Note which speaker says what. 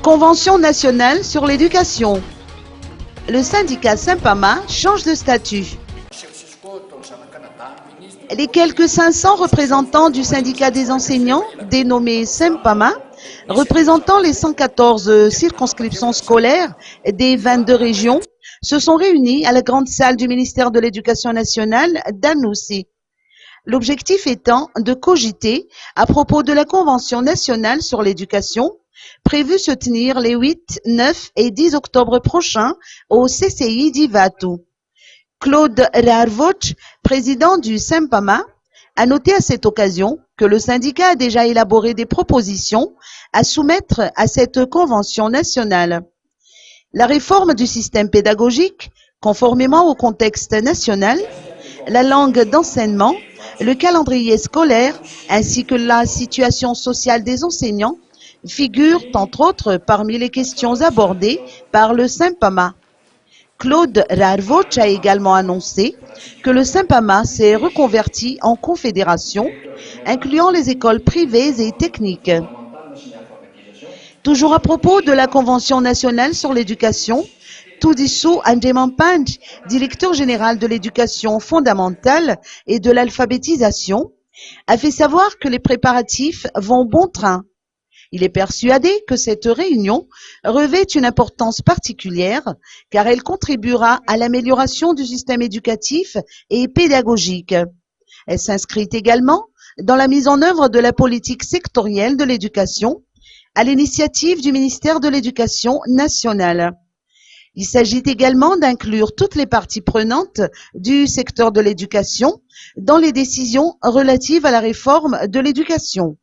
Speaker 1: Convention nationale sur l'éducation. Le syndicat Sympama change de statut. Les quelques 500 représentants du syndicat des enseignants, dénommé Sympama, représentant les 114 circonscriptions scolaires des 22 régions, se sont réunis à la grande salle du ministère de l'Éducation nationale d'Anoussi. L'objectif étant de cogiter à propos de la Convention nationale sur l'éducation, prévue se tenir les 8, 9 et 10 octobre prochains au CCI d'Ivatu. Claude Rarvoch, président du Sympama, a noté à cette occasion que le syndicat a déjà élaboré des propositions à soumettre à cette convention nationale. La réforme du système pédagogique, conformément au contexte national, la langue d'enseignement, le calendrier scolaire ainsi que la situation sociale des enseignants figurent entre autres parmi les questions abordées par le Sympama. Claude Rarvoch a également annoncé que le Sympama s'est reconverti en confédération, incluant les écoles privées et techniques. Toujours à propos de la Convention nationale sur l'éducation, Tudisu Andjemampanj, directeur général de l'éducation fondamentale et de l'alphabétisation, a fait savoir que les préparatifs vont bon train. Il est persuadé que cette réunion revêt une importance particulière car elle contribuera à l'amélioration du système éducatif et pédagogique. Elle s'inscrit également dans la mise en œuvre de la politique sectorielle de l'éducation à l'initiative du ministère de l'Éducation nationale. Il s'agit également d'inclure toutes les parties prenantes du secteur de l'éducation dans les décisions relatives à la réforme de l'éducation.